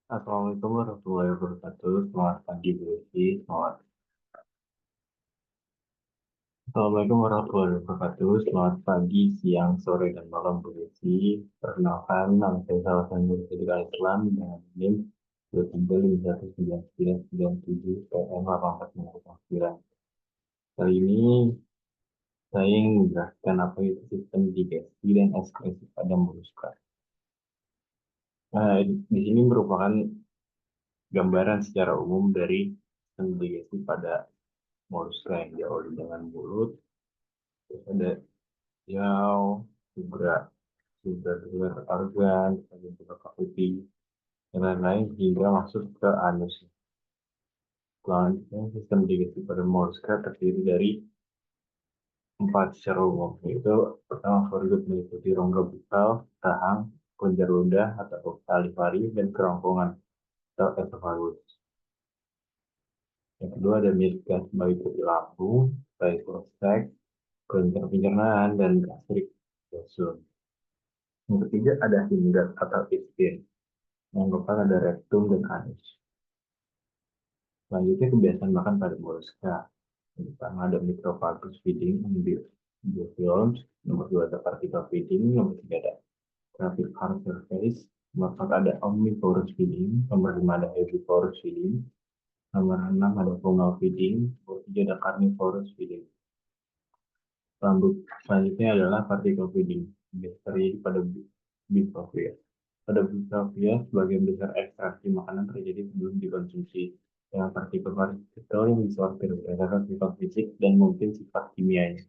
Assalamualaikum warahmatullahi wabarakatuh. Selamat pagi, Bu Desi. Assalamualaikum warahmatullahi wabarakatuh. Selamat pagi, siang, sore, dan malam, Bu Desi. Perkenalkan, nama saya Salman Mursyid Islam dengan NIM 23519997 PM 8499. Kali ini saya ingin menjelaskan apa itu sistem digesti dan ekskresi pada moluska. Di sini merupakan gambaran secara umum dari sistem digesti pada moluska yang diawali dengan mulut, terus ada jauh, juga sudah luar organ, ada juga cavity, dan lain-lain hingga masuk ke anus. Selanjutnya, sistem digesti pada moluska terdiri dari empat secara umum, yaitu pertama foregut meliputi rongga bukal, rahang, kelenjar ludah atau salivari, dan kerongkongan atau esophagus. Yang kedua ada midgas meliputi lambung, prostat, kelenjar pencernaan, dan gastrik bosun. Yang ketiga ada hindgat atau istin, yang keempat ada rektum dan anus. Selanjutnya kebiasaan makan pada moluska. Yang pertama ada microphagus feeding, biofilms. Nomor dua ada particle feeding. Nomor tiga ada traffic hard surface. Nomor empat ada omnivorous feeding. Nomor lima ada herbivorous feeding. Nomor enam ada fungal feeding. Nomor tujuh ada carnivorous feeding. Selanjutnya adalah particle feeding. Biasa terjadi pada bifovia. Pada bifovia, sebagian besar ekstraksi makanan terjadi sebelum dikonsumsi dengan partikel-partikel yang disortir berdasarkan sifat fisik dan mungkin sifat kimianya.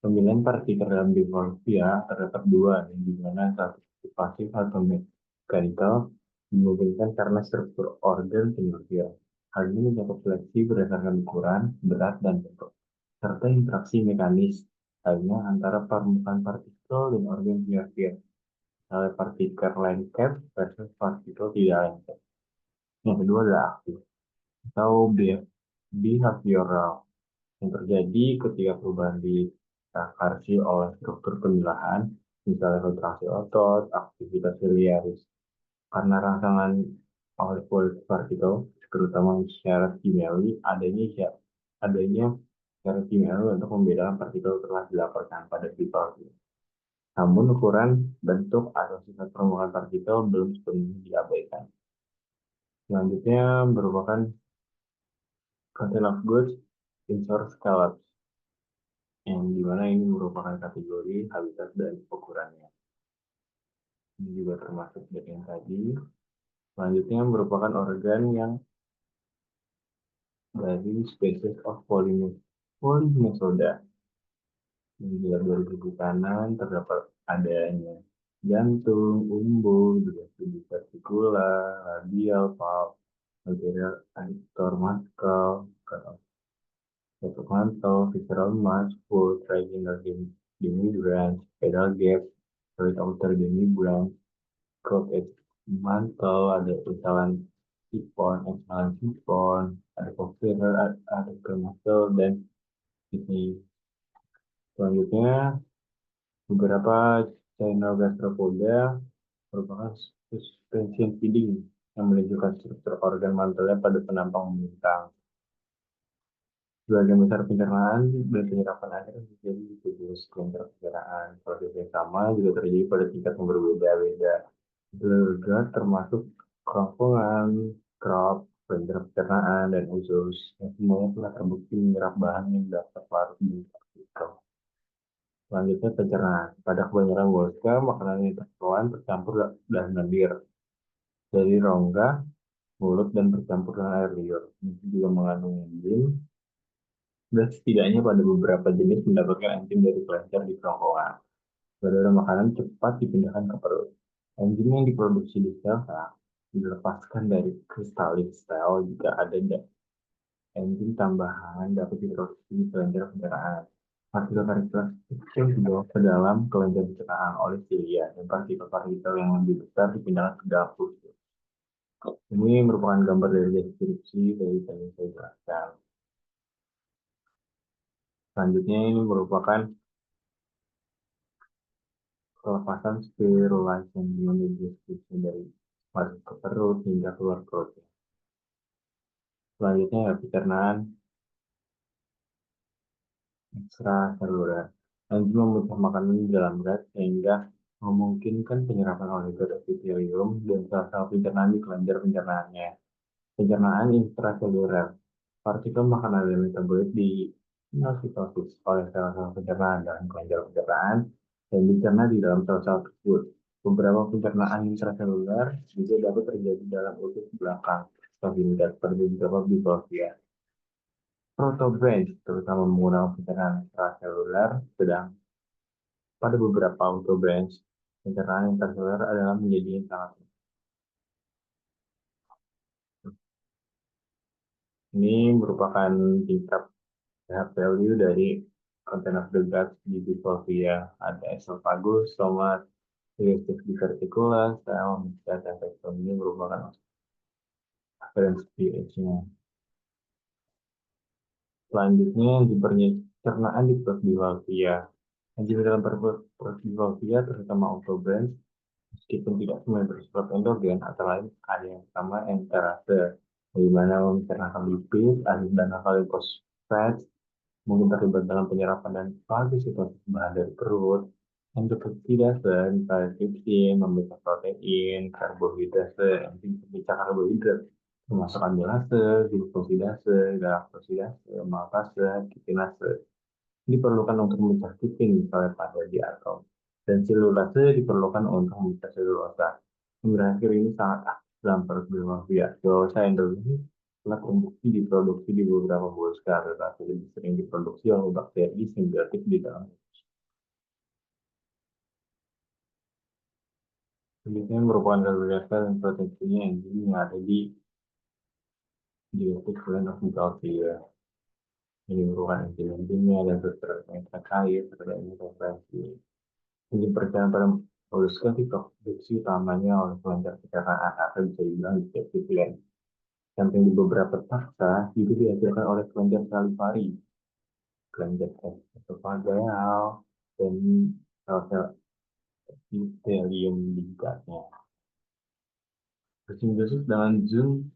Pemilihan partikel dalam bifovia terdapat dua, di mana satu pasif atau mechanical dimungkinkan karena struktur organ primordial. Hal ini mencakup seleksi berdasarkan ukuran, berat, dan bentuk, serta interaksi mekanis lainnya antara permukaan partikel dan organ primordial, misalnya partikel lengket versus partikel tidak lengket. Yang kedua adalah aktif atau behavioral, yang terjadi ketika perubahan disakarsi oleh struktur pemilahan, misalnya kontraksi otot, aktivitas biliaris. Karena rangsangan oleh partikel, terutama syarat kimiawi, adanya syarat kimiawi untuk membedakan partikel telah dilaporkan pada people. Namun ukuran, bentuk, atau sifat permukaan partikel belum sepenuhnya diabaikan. Selanjutnya merupakan content of goods in source scallops, yang dimana ini merupakan kategori, habitat, dan ukurannya. Ini juga termasuk dari yang tadi. Selanjutnya merupakan organ yang dari spesies of Polynesoda. Bila dari kanan terdapat adanya jantung, umbul, juga studi vertikula, labial, valve, material antor muscle, ketuk mantel, visceral mass, full, trigeminal demigrans, pedal gap, right outer demigrans, crop mantel, ada usalan sipon, eksalan sipon, ada cochlear, ada muscle, dan ini. Selanjutnya, beberapa channel gastropoda merupakan suspension feeding yang menunjukkan struktur organ mantelnya pada penampang melintang. Sebagian besar pencernaan dan penyerapan air terjadi di tubuh kelenjar pencernaan. Proses yang sama juga terjadi pada tingkat yang berbeda-beda. Juga termasuk kerongkongan, crop, kelenjar pencernaan, dan usus, yang semuanya telah terbukti menyerap bahan yang dapat larut di partikel. Selanjutnya pencernaan. Pada kebanyakan moluska, makanan yang tertelan tercampur dan lendir dari rongga, mulut, dan bercampur dengan air liur. Ini juga mengandung enzim, dan setidaknya pada beberapa jenis mendapatkan enzim dari kelenjar di kerongkongan. Beberapa makanan cepat dipindahkan ke perut. Enzim yang diproduksi di sel dilepaskan dari kristalin sel jika ada enzim tambahan dapat diproduksi di kelenjar pencernaan. Partikel-partikel kecil dibawa ke dalam kelenjar pencernaan oleh silia, dan partikel-partikel yang lebih besar dipindahkan ke dalam usus. Ini merupakan gambar dari deskripsi dari tadi saya jelaskan. Selanjutnya ini merupakan pelepasan spirulation, ini deskripsi dari masuk ke perut hingga keluar perut. Selanjutnya ya pencernaan ekstraseluler. Enzim memecah makanan di dalam gas sehingga memungkinkan penyerapan oleh gas epitelium dan sel-sel pencernaan di kelenjar pencernaannya. Pencernaan intraseluler. Partikel makanan dan metabolit di sitosis oleh sel-sel pencernaan dan kelenjar pencernaan dan dicerna di dalam sel-sel tersebut. Beberapa pencernaan intraseluler juga dapat terjadi dalam usus belakang sehingga terjadi beberapa biofilm. Protobranch terutama menggunakan pencernaan intraseluler, sedang pada beberapa autobranch, pencernaan intraseluler adalah menjadi yang sangat. Ini merupakan tingkat pH value dari content of the gut di Bivalvia. Ada esophagus, stomach, digestive diverticulum, sel, dan rectum. Ini merupakan referensi pH-nya. Selanjutnya, pencernaan di Bivalvia. Enzim dalam Bivalvia terutama autobranch, meskipun tidak semua bersifat endogen, antara lain ada yang sama enterase, di mana mencernakan lipid, asam dan alkali fosfat, mungkin terlibat dalam penyerapan dan fagositosis bahan dari perut, endopeptidase, misalnya tripsin, memecah protein, karbohidratase, enzim pemecah karbohidrat, termasuk amilase, glukosidase, galaktosidase, maltase, kitinase. Diperlukan untuk memecah chitin, misalnya pada di atom. Dan selulase diperlukan untuk memecah selulosa. Akhir ini sangat aktif dalam perkembangan selulosa endogen telah terbukti diproduksi di beberapa bioskar, tetapi lebih sering diproduksi oleh bakteri simbiotik di dalam. Selanjutnya merupakan karbohidrat dan protein kimia enzim yang ada di dioxide blend of Bivalvia. Ini merupakan enzim-enzimnya dan struktur yang terkait terhadap interferensi. Enzim percayaan pada moluska diproduksi utamanya oleh kelenjar pencernaan atau bisa dibilang digestive gland. Samping di beberapa taxa juga dihasilkan oleh kelenjar salivari, kelenjar esophageal, dan sel-sel epitelium di gutnya. Bersimbiosis dengan zoom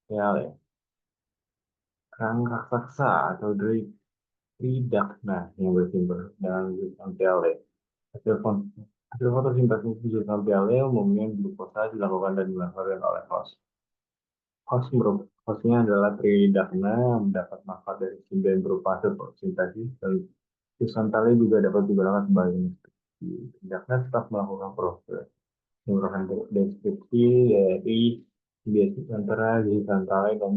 ya, kerang raksasa atau Tridacna yang bersimbiosis dengan zoom Hasil, hasil fotosintesis zoom umumnya glukosa dilakukan dan dimanfaatkan oleh host. Hostnya adalah Tridacna yang mendapat manfaat dari simbian berupa hasil fotosintesis dan Susantalia juga dapat digunakan sebagai nutrisi. Tridacna tetap melakukan proses merupakan deskripsi dari biasis antara Susantalia dan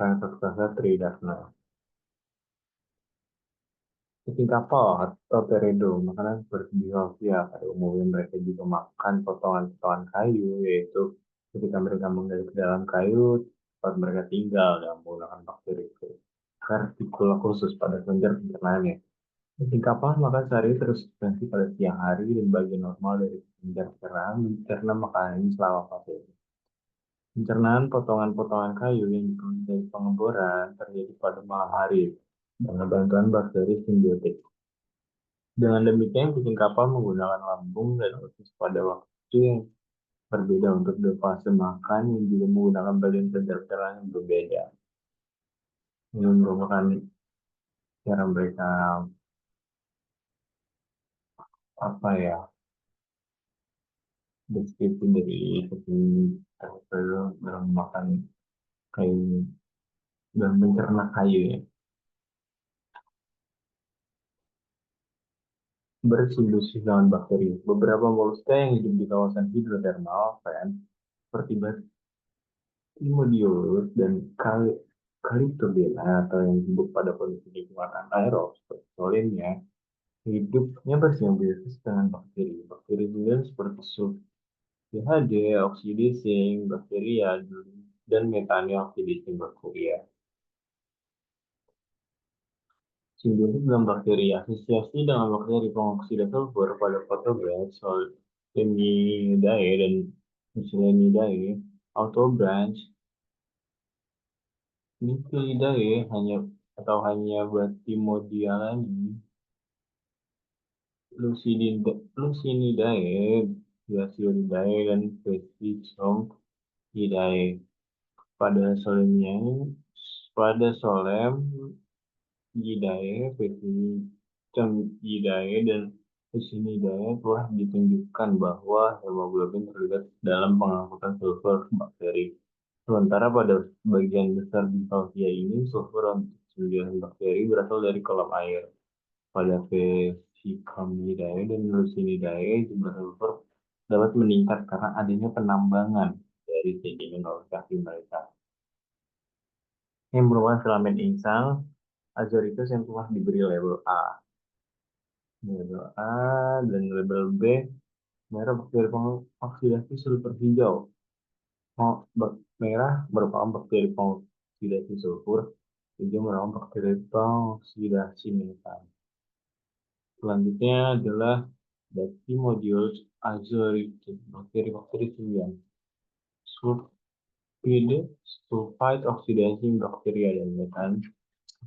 Transaksasa Tridacna. Kucing kapal atau teredo, makanan seperti bivalvia, pada umumnya mereka juga makan potongan-potongan kayu, yaitu ketika mereka menggali ke dalam kayu, tempat mereka tinggal dan menggunakan bakteri vertikula khusus pada kelenjar pencernaannya. Kucing kapal makan sehari terus berhenti pada siang hari dan bagian normal dari kelenjar pencernaan mencerna makanan ini selama fase ini. Pencernaan potongan-potongan kayu yang diperoleh dari pengeboran terjadi pada malam hari dengan bantuan bakteri simbiotik. Dengan demikian, kucing kapal menggunakan lambung dan usus pada waktu yang berbeda untuk dua fase makan yang juga menggunakan bagian pencernaan yang berbeda. Ini merupakan cara mereka apa ya deskripsi dari kucing kapal dalam makan kayu dan mencerna kayu ya. Bersimbiosis dengan bakteri. Beberapa moluska yang hidup di kawasan hidrotermal, seperti Timodiolus dan Kalitobela atau yang hidup pada kondisi lingkungan anaerob seperti solemnya, hidupnya bersimbiosis dengan bakteri. Bakteri kemudian seperti PHD, oxidizing, bakteria, dan metane oxidizing bakteria. Simbiosis dengan bakteri asosiasi dengan bakteri pengoksida sulfur pada fotobranch, Solemidae dan Mucilinidae, autobranch, Nucleidae hanya Batimodialani, Lucinidae, Yasioridae dan Vesicomyidae. Pada solemnya, pada solem Yidae, Vesicomyidae, dan Vesinidae telah ditunjukkan bahwa hemoglobin terlibat dalam pengangkutan sulfur ke bakteri. Sementara pada bagian besar Bivalvia ini, sulfur untuk 9 bakteri berasal dari kolam air. Pada Vesicomyidae dan Lucinidae, jumlah sulfur dapat meningkat karena adanya penambangan dari sedimen oleh kaki mereka. Yang merupakan filamen insang Azorichus yang telah diberi label A. Label A dan label B merah bakteri pengoksidasi sulfur hijau. Merah merupakan bakteri pengoksidasi sulfur, hijau merupakan bakteri pengoksidasi metan. Selanjutnya adalah Bacteroideus azoricus, bakteri-bakteri sembilan. Sulfide oksidasi bakteria dan metan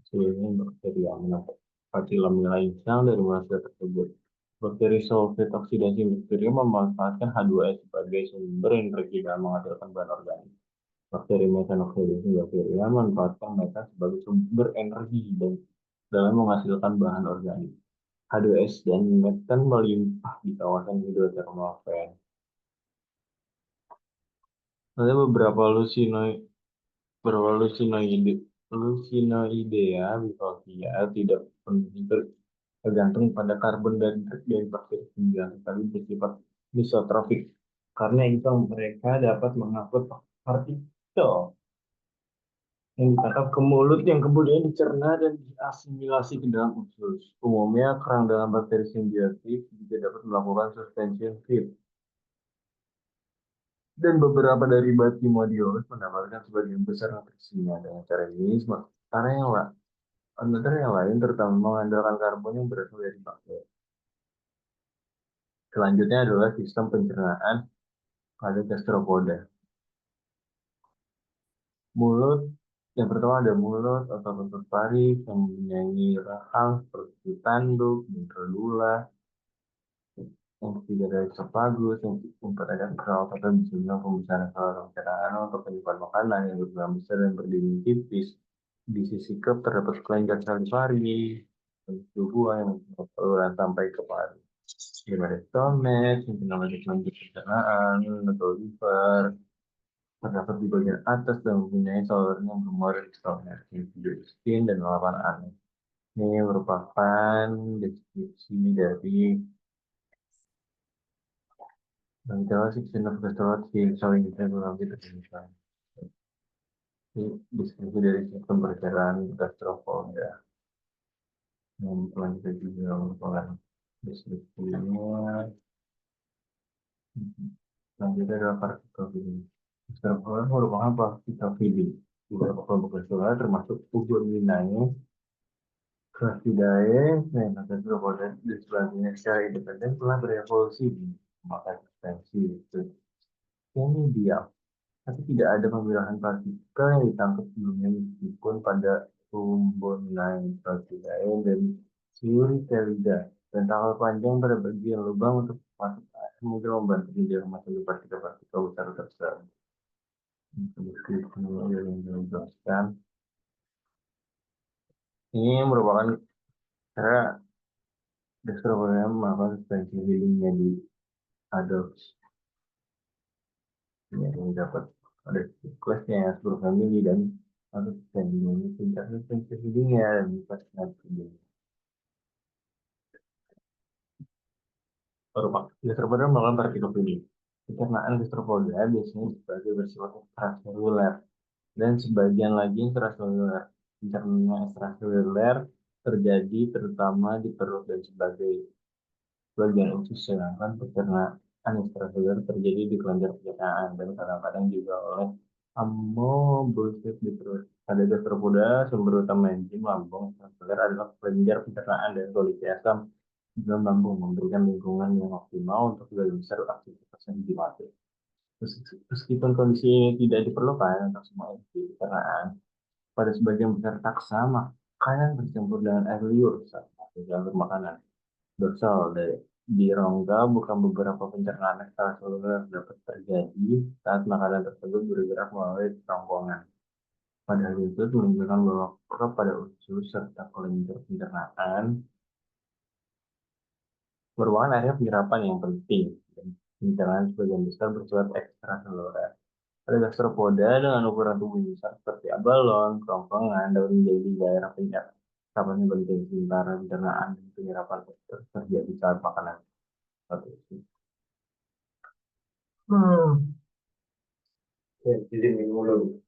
seluruhnya bakteria menempati lamina insang dari molekul tersebut. Bakteri sulfide oksidasi bakteria memanfaatkan H2S sebagai sumber energi dalam menghasilkan bahan organik. Bakteri metan oksidasi bakteria memanfaatkan metan sebagai sumber energi dan dalam menghasilkan bahan organik. H2S dan metan melimpah di kawasan hidrotermal vent. Ada beberapa Lucinoidea Bivalvia tidak tergantung pada karbon dari bakteri sembilan, tetapi bersifat misotrofik. Karena itu mereka dapat mengangkut partikel yang ditangkap ke mulut yang kemudian dicerna dan diasimilasi ke dalam usus. Umumnya kerang dalam bakteri simbiotik juga dapat melakukan suspension feed. Dan beberapa dari Bacteroideus mendapatkan sebagian besar nutrisinya dengan cara ini. Sementara yang lain terutama mengandalkan karbon yang berasal dari bakteri. Selanjutnya adalah sistem pencernaan pada gastropoda. Mulut, yang pertama ada mulut atau bentuk paris yang mempunyai rahang seperti tanduk, intradula, yang ketiga ada esophagus, yang keempat ada kraut atau bisa bilang pembesaran saluran pencernaan untuk penyusupan makanan yang berukuran besar dan berdinding tipis. Di sisi kep terdapat kelenjar salivari, buah yang saluran sampai ke paru. Ada stomach, yang dinamakan kelenjar pencernaan, atau liver, terdapat di bagian atas dan mempunyai saluran yang bermuara di stomach, intestine dan lapan anus. Ini merupakan deskripsi dari section of gastrology showing technology technical. Ini deskripsi dari sistem pencernaan gastropoda. Yang lanjut juga merupakan deskripsinya. Selanjutnya adalah partikel feeding. Gastropoda merupakan partikel feeding. Beberapa kelompok gastrologi termasuk Uburinae, Crassidae, dan gastropoda dan sebagainya secara independen telah berevolusi di memakai eksistensi. Ini diam. Tapi tidak ada pemilahan partikel yang ditangkap sebelumnya meskipun pada Umbonnae, Crassidae, dan Ciuritelida. Dan tanggal panjang pada bagian lubang untuk masuk air mungkin membantu menjaga masuk partikel-partikel besar tersebut. Deskripsi yang dijelaskan. Ini merupakan cara gastropoda melakukan suspensi healingnya di adults. Ini dapat ada kelasnya seluruh family dan harus ini tingkat suspensi healingnya dan kelasnya begini. Gastropoda melakukan partikel feeding. Pencernaan gastropoda biasanya sebagai bersifat ekstraseluler dan sebagian lagi intraseluler. Pencernaan ekstraseluler terjadi terutama di perut dan sebagai bagian usus, sedangkan pencernaan ekstraseluler terjadi di kelenjar pencernaan dan kadang-kadang juga oleh amoebosit di perut. Pada gastropoda, sumber utama enzim lambung ekstraseluler adalah kelenjar pencernaan dan kondisi asam di dalam lambung, memberikan lingkungan yang optimal untuk sebagian besar aktivitas enzimatik. Meskipun kondisi ini tidak diperlukan untuk semua enzim pencernaan, pada sebagian besar taksa makanan bercampur dengan air liur saat masuk jalur makanan dorsal dari Di rongga bukan beberapa pencernaan ekstraseluler dapat terjadi saat makanan tersebut bergerak melalui kerongkongan. Pada hal itu menunjukkan bahwa pada usus serta kelenjar pencernaan merupakan area penyerapan yang penting dan pencernaan sebagian besar bersifat ekstraseluler. Pada gastropoda dengan ukuran tubuh besar seperti abalon, kerongkongan dapat menjadi daerah penyerapan yang penting sementara pencernaan dan penyerapan terjadi saat makanan satu itu. Ya, jadi minum dulu.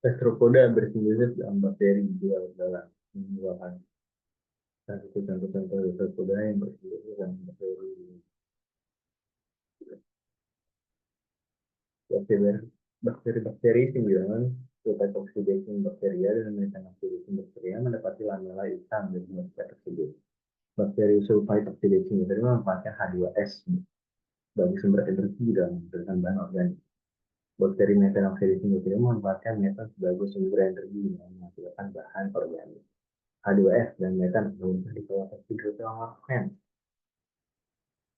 Gastropoda bersimbiosis dalam bakteri juga dalam menyebabkan satu contoh-contoh gastropoda yang bersimbiosis dalam bakteri. Bakteri-bakteri simbiosis Phytotoxidation bacteria dan Methanoxidation bacteria mendapati lamela hitam dari bakteri tersebut. Bakteri Phytotoxidation bacteria memanfaatkan H2S bagi sumber energi dalam menghasilkan bahan organik. Bakteri Methanoxidation bacteria memanfaatkan metan sebagai sumber energi dalam menghasilkan bahan organik. H2S dan metan mudah dikeluarkan hidrogen.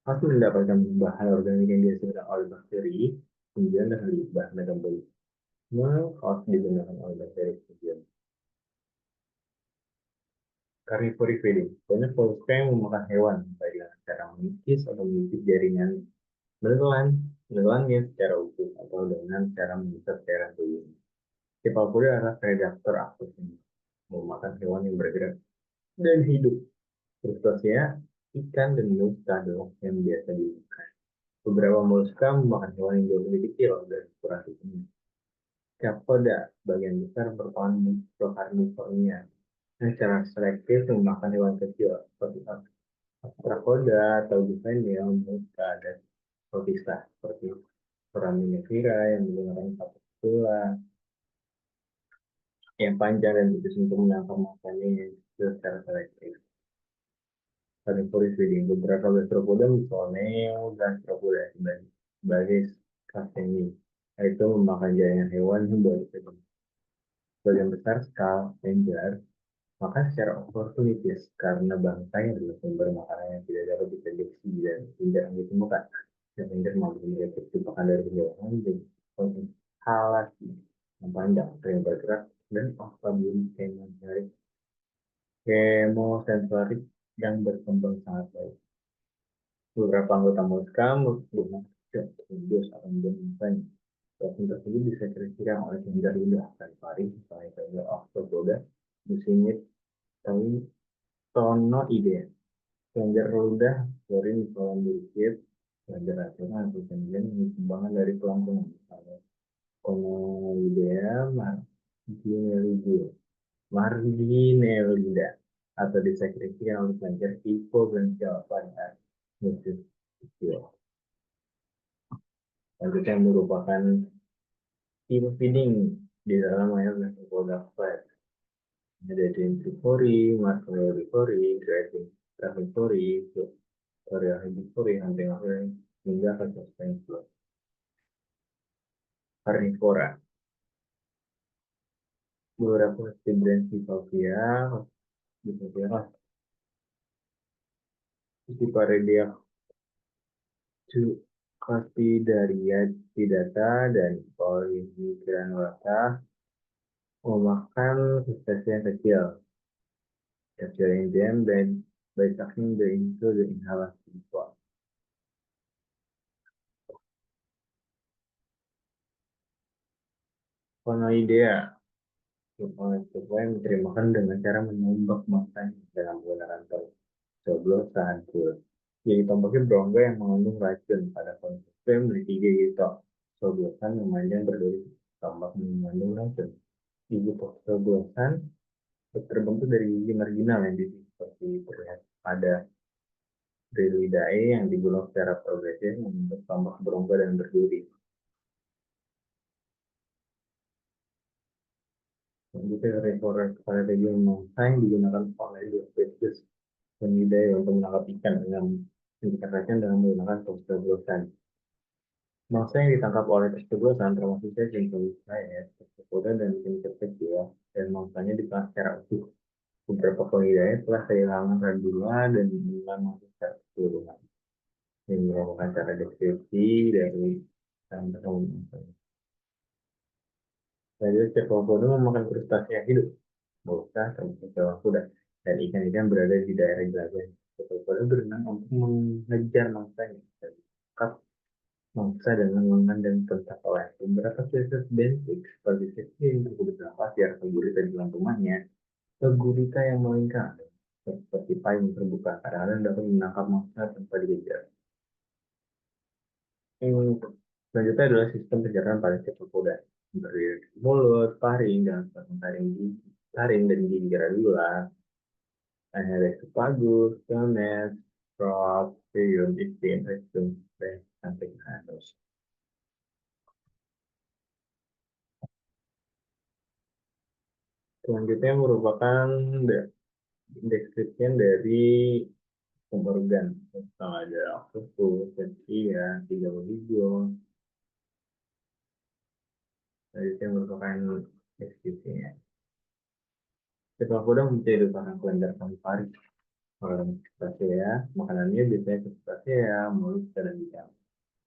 Masih mendapatkan bahan organik yang dihasilkan oleh bakteri, kemudian dari bahan metabolisme harus digunakan oleh bakteri kemudian. Carnivore feeding. Banyak mollusca yang memakan hewan, baik dengan cara mengikis atau mengikis jaringan menelannya secara utuh atau dengan cara mengikat cairan tubuhnya. Cephalopoda adalah predator aktif yang memakan hewan yang bergerak dan hidup. Terusnya, ikan dan mollusca adalah yang biasa dimakan. Beberapa mollusca memakan hewan yang jauh lebih kecil dari ukuran tubuhnya. Cephalopoda bagian besar merupakan mikrokarnivornya yang secara selektif memakan hewan kecil seperti arthropoda atau dipenia mollusca dan protista seperti foraminifera yang menggunakan satu tulang yang panjang dan tipis untuk menangkap makannya yang secara selektif. Carnivorous feeding. Beberapa gastropoda misalnya gastropoda sebagai sashimi, yaitu memakan jaringan hewan yang baru saja. Sebagian besar scavenger makan secara oportunitis karena bangkai adalah sumber makanan yang tidak dapat diprediksi dan tidak ditemukan. Scavenger mampu mendeteksi jebakan dari kejauhan dan halasi yang panjang, sering bergerak, dan apabila kemosensorik yang berkembang sangat baik. Beberapa anggota mollusca menggunakan tembus atau membangun. Vaksin tersebut bisa dikira oleh kelenjar ludah dan pari, misalnya kelenjar octopoda, musimid, tonoidea. Kelenjar ludah, florin, kolam dirikit, kelenjar rasional, atau kemudian kembangan dari kelangsungan, misalnya tonoidea, marginellida, atau disekresikan oleh kelenjar hipobranchial pada musim kecil. Selanjutnya merupakan tipe feeding di dalam mayoritas produk fat. Ada dendrifori, macrolifori, gravifori, Oriahidifori, hunting-hunting, hingga kasus karnivora. Beberapa dimensi Pavia, Pipidaria, Cuspidaria tidata, dan Polymigranulata memakan substansi yang kecil, capturing them by sucking the into the inhalation spot. Conoidea supaya menterimakan dengan cara menembak makan dalam menggunakan coblosan kulit. Jadi tombaknya berongga yang mengandung racun pada konsumsi memiliki gigi tok. Coblosan memanjang berduri tombak mengandung racun. Gigi coblosan terbentuk dari gigi marginal yang seperti terlihat pada Brilidae yang digulung secara progresif membentuk tombak berongga dan berduri. Selanjutnya restoran strategi mangsa yang digunakan oleh dua spesies penidai untuk menangkap ikan dengan mengikat dengan menggunakan terobosan. Mangsa yang ditangkap oleh tersebut termasuk jenis saya, terkoda dan jenis kecil, dan mangsanya ditelan secara utuh. Beberapa penidai telah kehilangan radula dan menelan mangsa secara keseluruhan. Yang merupakan cara deskripsi dari tanda mangsa. Selanjutnya, cephalopoda memakan krustase yang hidup, bausa, termasuk hewan kuda, dan ikan-ikan berada di daerah jelajah. Cephalopoda berenang untuk mengejar mangsanya. Mangsa dengan lengan dan kontak oleh beberapa spesies benthic seperti yang cukup bernapas di atas gurita di dalam rumahnya, atau gurita yang melingkar seperti payung terbuka kadang-kadang dapat menangkap mangsa tanpa dikejar. Yang selanjutnya adalah sistem pencernaan pada cephalopoda terdiri dari mulut, taring, dan taring dan gigi radula. Ada esophagus, stomach, throat, period, rectum, sampai ke anus. Selanjutnya merupakan deskripsi dari organ. Misalnya ada octopus, sepsia, tiga hijau. Selanjutnya merupakan deskripsinya. Cephalopoda mempunyai dua kalender pari. Orang cetacea, makanannya biasanya cetacea, mulut, dan ikan.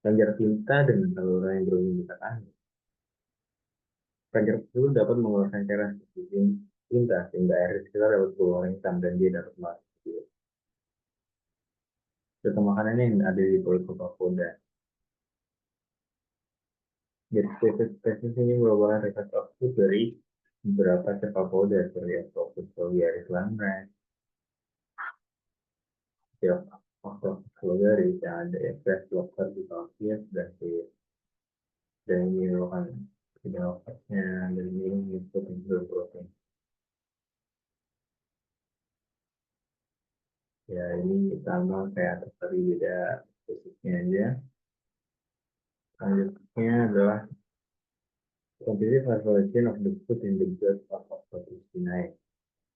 Kelenjar tinta dengan saluran yang berhubungan di tangan. Kelenjar tersebut dapat mengeluarkan cairan seperti tinta sehingga air di sekitar dapat berwarna hitam dan dia dapat masuk. Serta makanannya yang ada di kulit cephalopoda. Jadi spesies ini merupakan refleks output dari beberapa cephalopoda seperti Octopus vulgaris langren, Octopus vulgaris yang ada efek lobster di Celsius dan ini merupakan penyebabnya dan ini mengikuti protein. Ya ini sama kayak atas tadi beda spesiesnya aja. Selanjutnya adalah competitive isolation of the food in the gut of Octopus sinae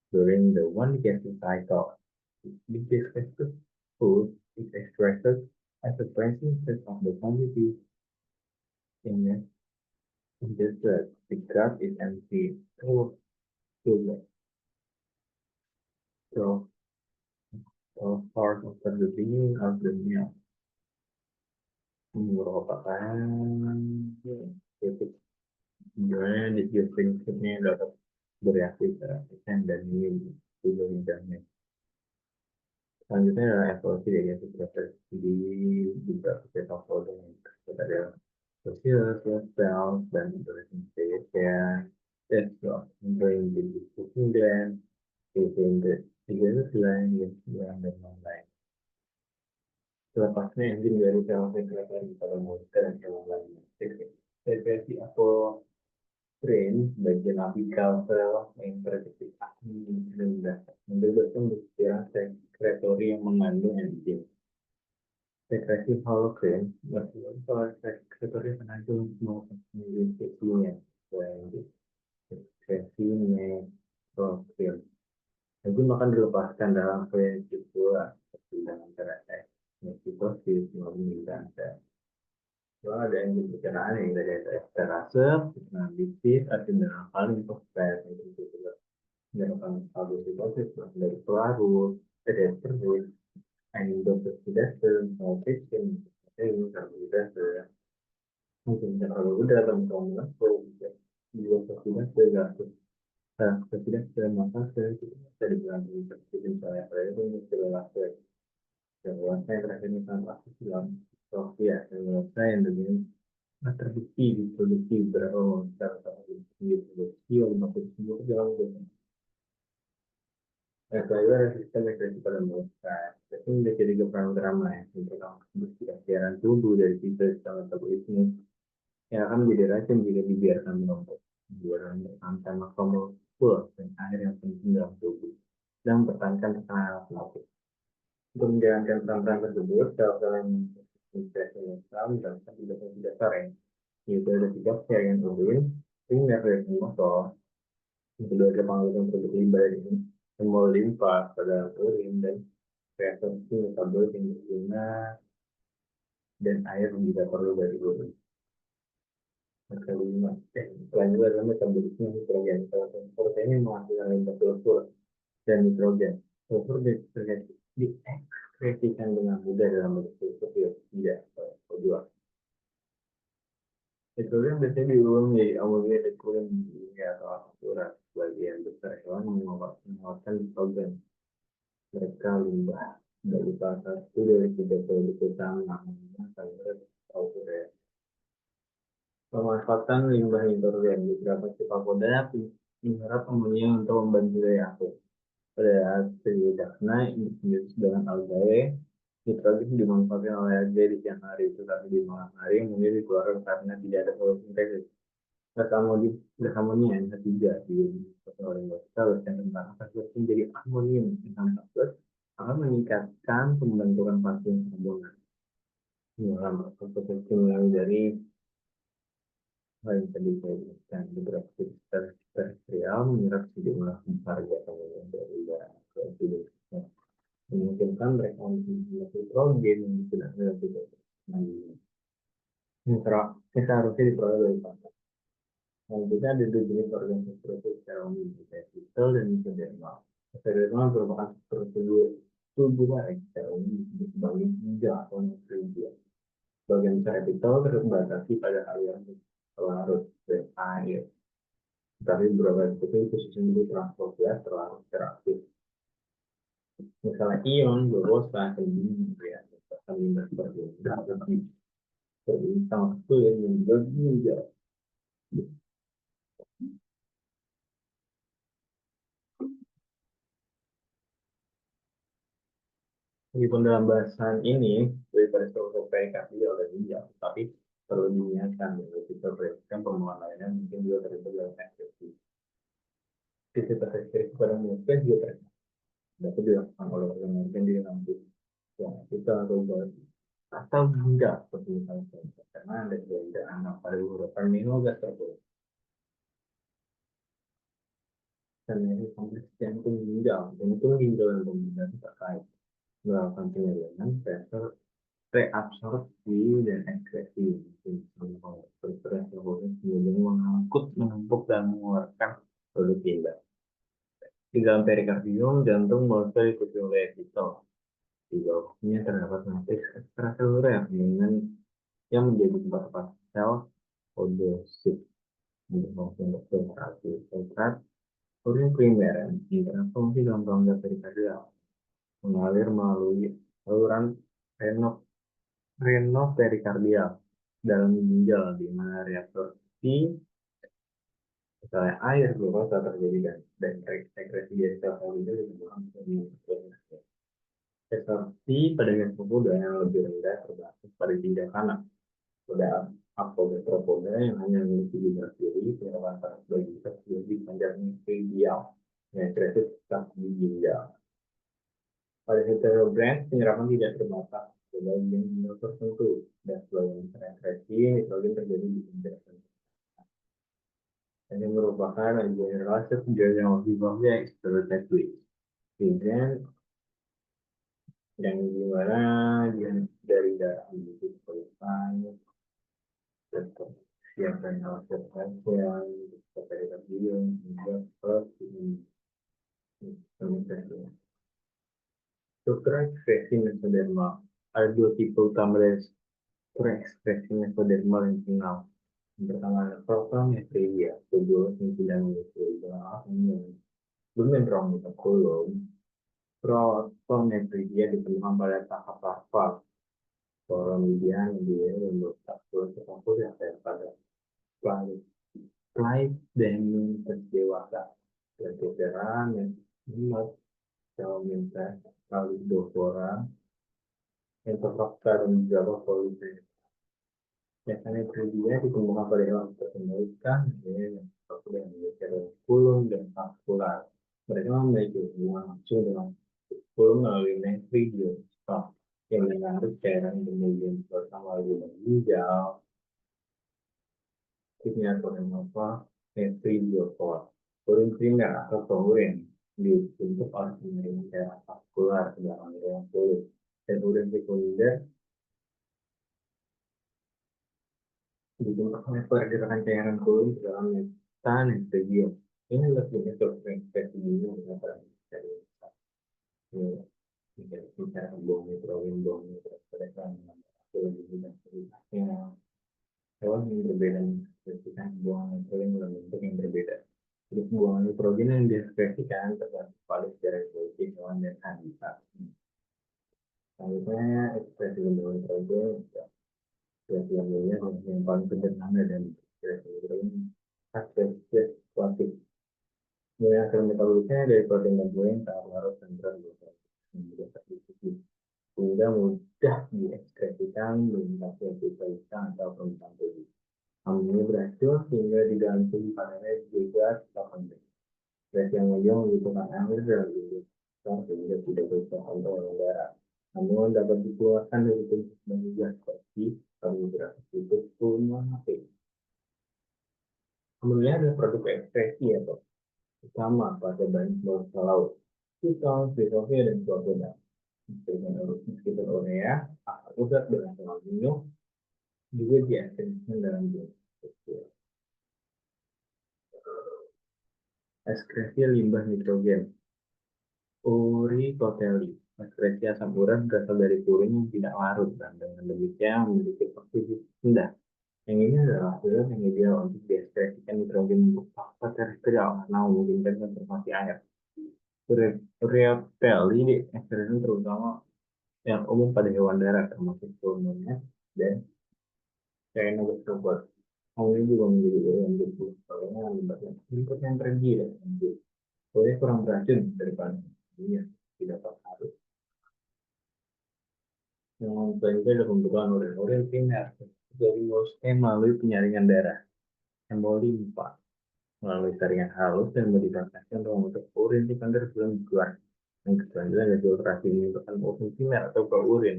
during the one gastric cycle. The digested food is extracted as a percentage of the quantity in the gut. The gut is empty so so part of the beginning of the meal. Merupakan titik gimana digesting foodnya dapat bereaksi secara efisien dan ini juga hidangnya. Selanjutnya adalah evolusi dari proses di beberapa stakeholder yang ada sosial, cells, dan investigation, test during the cooking gland, within the gland, dan lain-lain. Selepasnya enzim dari sel sekretan pada mulut dan hewan lainnya. Sekresi atau strain bagian apikal sel yang terdeteksi membebaskan butiran sekretori yang mengandung enzim. Sekresi hologen berasal sekretori penajam maupun seksinya, selain sekresi neutrofil. Enzim akan dilepaskan dalam ventrikula seperti dengan cara eksitosis maupun sel. Ada enzim pencernaan yang dari esterase, pencernaan lipid, asam dan alkalin, fosfat, menyebabkan fagositosis dari pelarut, pedestrian, endopeptidase, maltodextrin, karbohidrat, mungkin karbohidrat atau mengandung juga peptidase, gasus, peptidase, maka bisa dibilang seperti misalnya itu selulase, selulase yang terakhir misalnya dalam Sofia, selulase yang dengan terbukti diproduksi beberapa monster atau diproduksi oleh makhluk semua dalam dunia. Nah, selalu ada sistem ekspresi pada monster. Itu menjadi tiga peran utama ya, yang pertama siaran tubuh dari tipe sistem metabolisme yang akan menjadi racun jika dibiarkan menumpuk. Kedua adalah mempertahankan makromolekul dan air yang penting dalam tubuh dan mempertahankan tekanan penyakit. Untuk menjalankan peran-peran tersebut, sel-sel yang menjadi tidak dasar ya, yaitu ada tiga jaringan urin, primer dan motor, Kedua ada pengaruh produk limbah ini semua limpa pada urin dan reaksi metabolik yang berguna dan air juga perlu dari urin. Kelima, selain itu adalah metabolisme nitrogen. Salah satu protein yang menghasilkan limbah sulfur dan nitrogen. Sulfur diekskresikan dengan mudah dalam bentuk sulfur dioksida atau O2. Nitrogen biasanya diulang menjadi amonia dan kemudian menjadi atau akurat. Sebagian besar hewan mengeluarkan nitrogen. Mereka limbah dari salah satu dari tiga produk utama namanya sanggar atau urea. Pemanfaatan limbah nitrogen beberapa cepakoda menyerap amonia untuk membantu daya aktif. Pada Acidacna dengan algae, nitrogen dimanfaatkan oleh algae di siang hari, tetapi di malam hari amonia dikeluarkan karena tidak ada fotosintesis. Gas amonia N3 di oleh kita dan tentang kasus menjadi amonium N14 akan meningkatkan pembentukan pasien karbonat. Dalam proses mulai dari hal yang tadi saya jelaskan, beberapa terestrial menyerap sejumlah besar gas amonia dari udara ke oksigen, memungkinkan mereka memiliki nitrogen yang tidak relatif. Seharusnya diperoleh dari panas. Selanjutnya ada dua jenis organ struktur secara umum, vesikel dan mesodermal. Mesodermal merupakan struktur tubuh secara umum disebut sebagai ginjal atau nefridia. Bagian besar epitel terbatasi pada aliran larut dan air. Tetapi beberapa epitel khususnya untuk transport gas terlarut secara aktif. Misalnya ion, glukosa, kemudian akan limbah seperti ini. Seperti ini sama satu yang menjadi ginjal. Meskipun dalam bahasan ini daripada struktur perikardial dan ginjal, tapi perlu diingatkan bahwa kita berikan pemahaman lainnya mungkin juga terlibat dalam ekspresi. Aktivitas ekspresi pada manusia juga dapat dilakukan oleh organ-organ di dalam tubuh yang kita atau ginjal seperti misalnya karena ada perbedaan anak pada beberapa aminogas tersebut. Dan ini kompleks jantung ginjal yang pembuluh terkait melakukan penyalinan pressure reabsorpsi dan ekskresi. Pressure kemudian mengangkut, menumpuk dan mengeluarkan produk limbah. Di dalam perikardium, jantung mulai diikuti oleh epitel. Di bawahnya terdapat matriks ekstraseluler dengan yang menjadi tempat sel podosit untuk membentuk filtrat urin primer yang berfungsi dalam rongga perikardial mengalir melalui saluran renoperikardial dalam ginjal di mana reabsorpsi misalnya air glukosa terjadi dan sekresi dari sel-sel ginjal ditemukan menjadi reabsorpsi pada gas pembuluh yang lebih rendah terbatas pada ginjal kanan. Pada apogastropoda yang hanya memiliki ginjal kiri, penyerapan saraf bagi kita lebih panjang medial yang sekresi tetap di ginjal. Pada heterobranch, penyerapan tidak terbatas ke bagian ginjal tertentu dan sebagian sekresi nitrogen terjadi di ginjal tertentu. Ini merupakan generasi ginjal yang lebih banyak stereotipik. Kemudian yang dimana dia dari darah menuju ke depan, siap dan hasil yang seperti tadi yang hingga plus ini. Struktur ekspresi mesodermal. Ada dua tipe utama dari struktur ekspresi mesodermal yang dikenal. Yang pertama ada protonephridia, kedua yang tidak memiliki domain metabolom. Protonephridia ditemukan pada tahap larval. Foramidian dia membentuk struktur yang pada flight dan dewasa. Dan keterangan yang kalau minta kali dovora yang terfakta dan beberapa politik. Biasanya dia ditemukan pada hewan terkendali ikan, yang seperti yang memiliki kulum dan vaskular. Mereka memiliki hubungan langsung dengan kulum melalui nefridio yang menarik cairan kemudian bersama dengan ginjal. Tipnya atau apa? Nefridio. Urin primer atau tourin dibentuk oleh penyaringan cairan vaskular ke dalam area kulit. Dan urin sekunder dibentuk oleh pergerakan cairan kulit ke dalam metanephrium. Ini lebih introspeksi ini mengatakan dari bicara buang nitrogen, buang nitrogen, lebih mudah ceritanya. Hewan yang berbeda mengekspresikan buang nitrogen dalam bentuk yang berbeda. Jadi buang nitrogen yang diekspresikan tergantung pada secara evolusi hewan dan habitat. Selanjutnya ekspresi buang nitrogen, ekspresi lainnya yang paling sederhana dan ekspresi nitrogen spesies klasik. Mulai hasil metabolisnya dari protein dan buah yang sangat larut dan berat yang mudah terdistribusi sehingga mudah diekspresikan melintasi epitelium atau permukaan tubuh. Hal ini berhasil sehingga digantung padanya juga terpenting. Gas yang mulia membutuhkan air dan besar sehingga tidak bisa kontrol oleh darah. Namun dapat dikeluarkan dari tubuh sebagai gas seperti karbohidrat itu pun mati. Kemudian ada produk ekspresi atau utama pada banyak bangsa laut. Kita, Sofia dan Sofia. Meskipun urea, asam urat dengan amino juga diekspresikan dalam jenis kecil. Ekskresi limbah nitrogen. Uricoteli. Ekskresi asam urat berasal dari purin yang tidak larut dan dengan demikian memiliki oksigen rendah. Yang ini adalah hasil yang ideal untuk diekspresikan nitrogen untuk faktor terestrial karena memungkinkan konservasi air. Uricoteli diekspresikan terutama yang umum pada hewan darat termasuk monyet dan cyanobacteria. Hal ini juga menjadi yang berfungsi karena menyebabkan input yang tinggi dan tinggi. Boleh kurang beracun daripada dunia tidak harus. Yang selanjutnya adalah pembentukan urin primer dari muskel melalui penyaringan darah. Limfa melalui saringan halus dan modifikasi untuk membentuk urin sekunder belum keluar. Yang selanjutnya adalah filtrasi menyebabkan urin primer atau urin.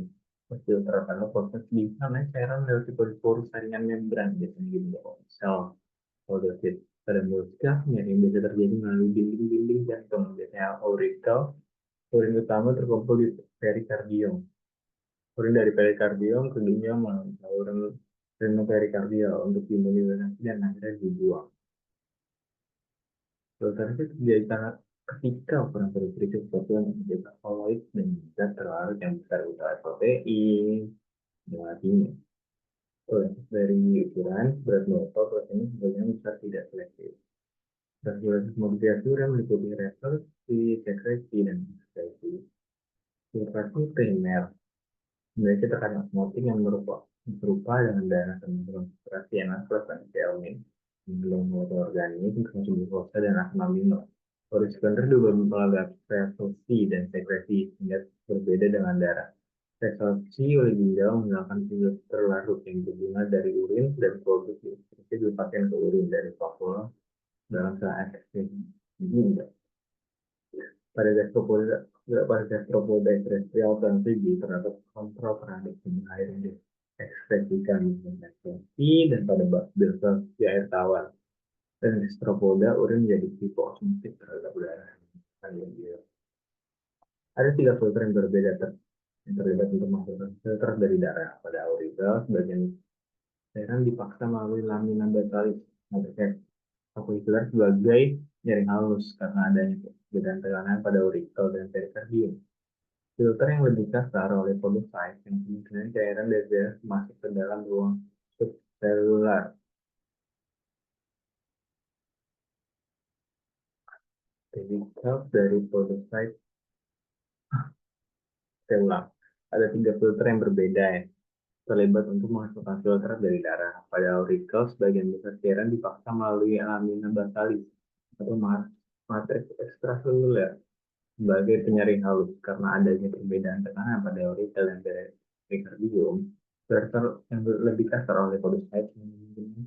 Filter karena proses di sana cairan dari porus saringan membran biasanya dibentuk sel podosit. Pada muskel, yang biasa terjadi melalui dinding-dinding jantung, biasanya auricle. Urin utama terkumpul di perikardium. Urin dari perikardium ke ginjal melalui saluran renoperikardial untuk dimodifikasi dan akhirnya dibuang. Filter itu terjadi sangat ketika ukuran perut sesuatu yang menjadi koloid dan zat terlarut yang besar utara protein dan artinya. Dari ukuran berat botol protein sebagian besar tidak selektif. Regulasi modifikasi urin meliputi resorpsi, sekresi, dan ekskresi. Filtrasi primer memiliki tekanan osmotik yang berupa dengan darah dan konsentrasi NH+ dan CL- belum molekul organik, konsumsi glukosa dan asam amino. Urin sekunder juga mengalami resorpsi dan sekresi sehingga berbeda dengan darah. Resorpsi oleh ginjal menggunakan enzim terlarut yang berguna dari urin dan produk itu dilepaskan ke urin dari vakul dalam saat ekspresi ginjal. Pada gastropoda terrestrial transisi terdapat kontrol terhadap air yang diekspresikan ekspresi dan pada basal di air tawar. Dan gastropoda urin menjadi hipoosmotik terhadap udara. Ada 3 filter yang berbeda yang terlibat untuk masukkan filter dari darah. Pada auricle, sebagian cairan dipaksa melalui lamina basalis akuifer sebagai jaring halus karena adanya perbedaan tekanan pada auricle dan perikardium. Filter yang lebih kasar oleh podocyte yang kemungkinan cairan dari darah masuk ke dalam ruang subselular. Radical dari podocyte selular. Ada 3 filter yang berbeda ya, terlibat untuk menghasilkan filter dari darah. Pada auricle, sebagian besar cairan dipaksa melalui lamina basalis atau matriks ekstraseluler sebagai penyaring halus karena adanya perbedaan tekanan pada auricle dan perikardium. Filter yang lebih kasar oleh podocyte memungkinkan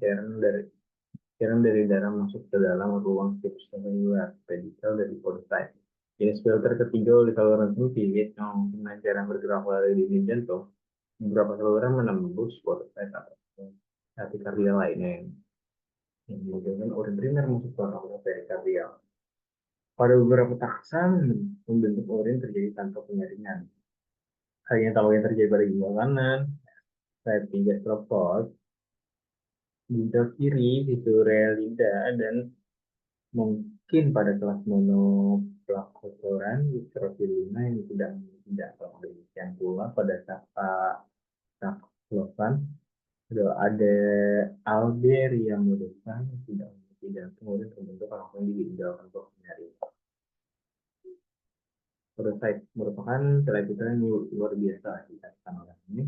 cairan dari darah masuk ke dalam ruang subselular radical dari podocyte. Jenis filter ketiga oleh saluran sempit yang memungkinkan cairan bergerak melalui dinding jantung. Beberapa saluran menembus podocyte atau epikardial lainnya. yang menggunakan urin primer masuk ke saluran perikardial. Pada beberapa tahapan, membentuk urin terjadi tanpa penyaringan. Hanya tahu yang terjadi pada ginjal kanan, sayap ginjal stropos, ginjal kiri, itu realida, dan mungkin pada kelas monoplakotoran diktrofilina yang tidak demikian pula pada saklovan ada Alberia modesta yang tidak kemudian terbentuk langsung di ginjal untuk nyari. Prototype merupakan television yang luar biasa di tanggal ini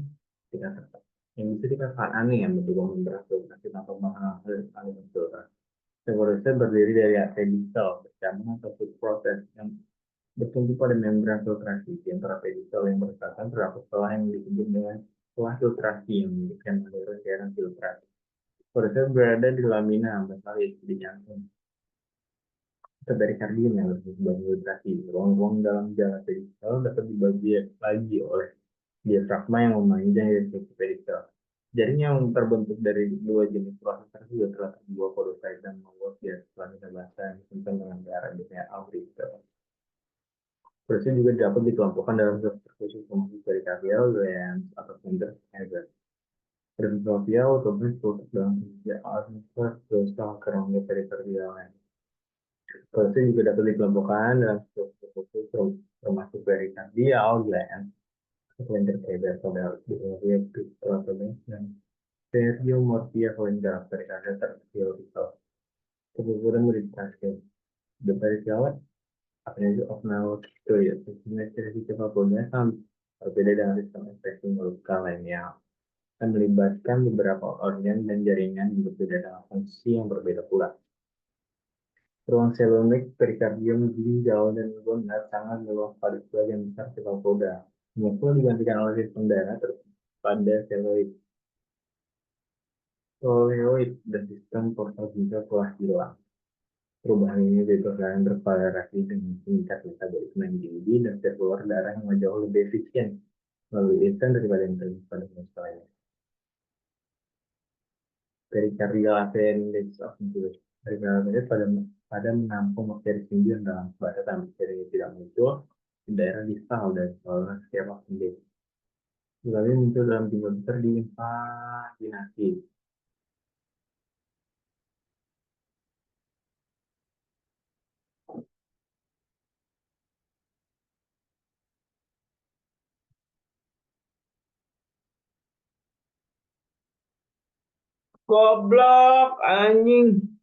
kita tetap yang bisa dikatakan aneh yang bentuk membran filtrasi tanpa mengenal aliran filtrasi. Seharusnya berdiri dari pedicel bercabang atau food process yang bertumpu pada membran filtrasi di antara pedicel yang berserakan terdapat celah yang disebut dengan celah filtrasi yang memiliki aliran cairan filtrasi. Seharusnya berada di lamina basalis di jantung dari kardium yang lebih sebagai filtrasi. Ruang-ruang dalam jalan pedicel dapat dibagi lagi oleh diafragma yang memanjang dari sisi pedicel. Jaring yang terbentuk dari dua jenis proses tersebut telah terbuat podocyte dan membuat di atas lamina basah yang disimpan dengan darah biasanya aurikel. Proses juga dapat dikelompokkan dalam terkhusus fungsi perikardial, lens, atau center header. Perikardial otomatis terletak dalam fungsi atmosfer dorsal kerangka perikardial. Proses juga dapat dikelompokkan dalam struktur khusus termasuk perikardial, gland, slender header, pada behavior dan stereomorphia dalam perikardial tertiol. Kemudian modifikasi the pericardial apnea of now sistem apabila berbeda dengan sistem ekspresi molekul lainnya akan melibatkan beberapa organ dan jaringan yang berbeda dengan fungsi yang berbeda pula. Ruang selonik, perikardium, ginjal, dan gonad sangat meluas pada sebagian besar sel koda. Semua digantikan oleh sistem darah pada seloid, soleoid, dan sistem portal ginjal telah hilang. Perubahan ini diperkirakan berkorelasi dengan tingkat metabolisme yang tinggi dan sirkular darah yang jauh lebih efisien melalui instan daripada yang terjadi pada manusia lainnya. Pericardial appendage of injury. Pericardial appendage pada menampung bakteri sendiri dalam pada bakteri yang tidak muncul di daerah distal dari saluran skema appendage. Lalu muncul dalam jumlah besar di vaginasi. Goblok anjing.